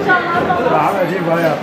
عادي بايع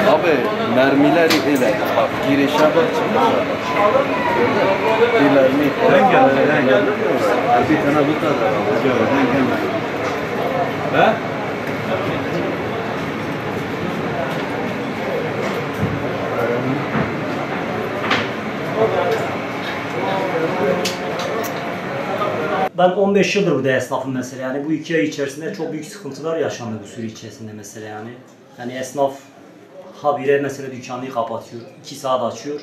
Abi mermiler ile bak girişe bak bir mermi bir tane bu kadar he? Ben 15 yıldır burada esnafım mesela, yani bu 2 ay içerisinde çok büyük sıkıntılar yaşandı bu süre içerisinde mesela yani. Yani esnaf habire mesela dükkanını kapatıyor, 2 saat açıyor,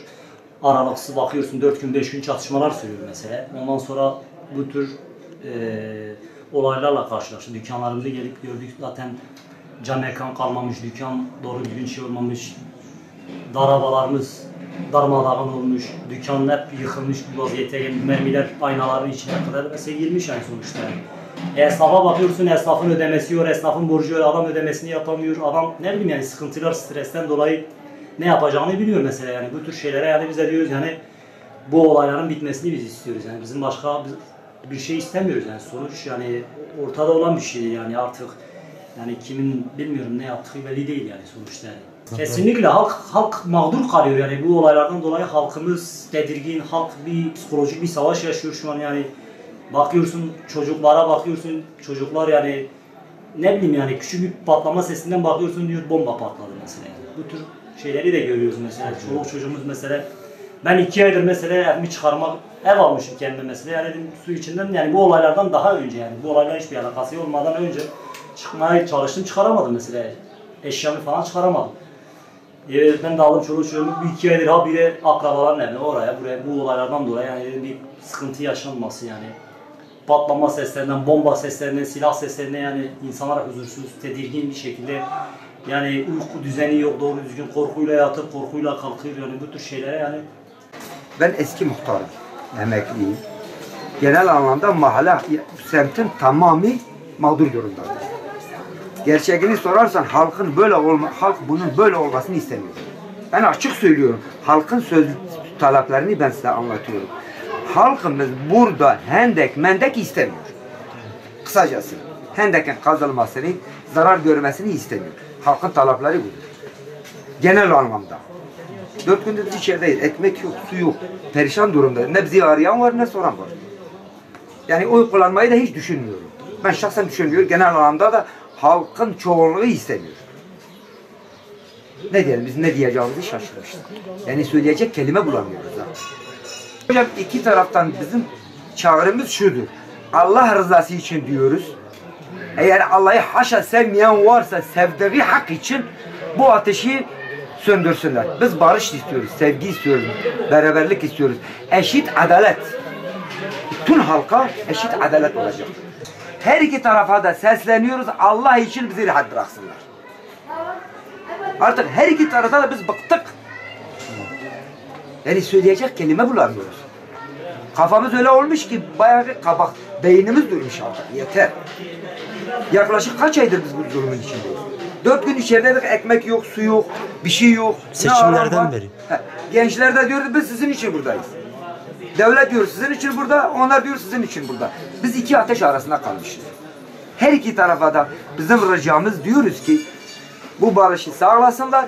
aralıksız bakıyorsun 4 gün 5 gün çatışmalar sürüyor mesela. Ondan sonra bu tür olaylarla karşılaştık. Dükkanlarımıza gelip gördük zaten cam mekan kalmamış, dükkan doğru düzgün şey olmamış, arabalarımız darmadağın olmuş, dükkan hep yıkılmış bir vaziyete gelmiş, mermiler aynaların içine kadar mesela girmiş yani sonuçta. Esnafa bakıyorsun, esnafın ödemesi yok, esnafın borcu yok, adam ödemesini yapamıyor, adam ne bileyim yani sıkıntılar, stresten dolayı ne yapacağını biliyor mesela yani bu tür şeylere yani biz de diyoruz yani bu olayların bitmesini biz istiyoruz yani bizim başka bir şey istemiyoruz yani sonuç yani ortada olan bir şey yani artık yani kimin bilmiyorum ne yaptığı belli değil yani sonuçta yani. Kesinlikle halk mağdur kalıyor yani bu olaylardan dolayı halkımız tedirgin, halk bir psikolojik bir savaş yaşıyor şu an yani. Bakıyorsun çocuklara bakıyorsun, çocuklar yani ne bileyim yani küçük bir patlama sesinden bakıyorsun diyor bomba patladı mesela yani. Bu tür şeyleri de görüyoruz mesela. Çoluk çocuğumuz mesela ben 2 aydır mesela evimi çıkarmak ev almışım kendime mesela yani dedim su içinden yani bu olaylardan daha önce yani bu olayla hiçbir alakası olmadan önce çıkmaya çalıştım çıkaramadım mesela eşyamı falan çıkaramadım. Evet ben de aldım çoluk çocuğumu bir 2 aydır habire akrabaların evine oraya buraya bu olaylardan dolayı yani dedim bir sıkıntı yaşanması yani. Patlama seslerinden, bomba seslerinden, silah seslerinden yani insanlar huzursuz, tedirgin bir şekilde yani uyku düzeni yok, doğru düzgün korkuyla yatıp korkuyla kalkıyor yani bu tür şeylere yani. Ben eski muhtarım, emekliyim. Genel anlamda mahalle, semtin tamamı mağdur durumdadır. Gerçeğini sorarsan halkın halk bunun böyle olmasını istemiyor. Ben açık söylüyorum, halkın taleplerini ben size anlatıyorum. Halkımız burada mendek istemiyor. Kısacası hendekin kazılmasını, zarar görmesini istemiyor. Halkın talepleri budur. Genel anlamda. 4 gündür içerideyiz. Ekmek yok, su yok. Perişan durumdayız. Ne bizi arayan var ne soran var. Yani oy kullanmayı da hiç düşünmüyorum. Ben şahsen düşünmüyorum. Genel anlamda da halkın çoğunluğu istemiyor. Ne diyelim biz ne diyeceğimizi şaşırmıştık. Yani söyleyecek kelime bulamıyoruz. Hocam iki taraftan bizim çağrımız şudur. Allah rızası için diyoruz. Eğer Allah'ı haşa sevmeyen varsa sevdiği hak için bu ateşi söndürsünler. Biz barış istiyoruz, sevgi istiyoruz, beraberlik istiyoruz. Eşit adalet. Bütün halka eşit adalet olacak. Her iki tarafa da sesleniyoruz. Allah için bizi rahat bıraksınlar. Artık her iki tarafa da biz bıktık. Yani söyleyecek kelime bulamıyoruz. Kafamız öyle olmuş ki bayağı bir kabak, beynimiz durmuş artık. Yeter. Yaklaşık kaç aydır biz bu durumun içindeyiz? 4 gün içerideydik, ekmek yok, su yok, bir şey yok. Seçimlerden beri. Gençler de diyor biz sizin için buradayız. Devlet diyor sizin için burada, onlar diyor sizin için burada. Biz iki ateş arasında kalmışız. Her iki tarafa da bizim ricamız diyoruz ki bu barışı sağlasınlar,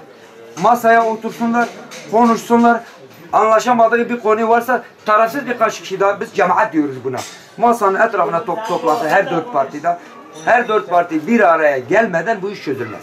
masaya otursunlar, konuşsunlar. Anlaşamadığı bir konu varsa tarafsız birkaç kişi daha biz cemaat diyoruz buna. Masanın etrafına toplantı her 4 partide. Her 4 parti bir araya gelmeden bu iş çözülmez.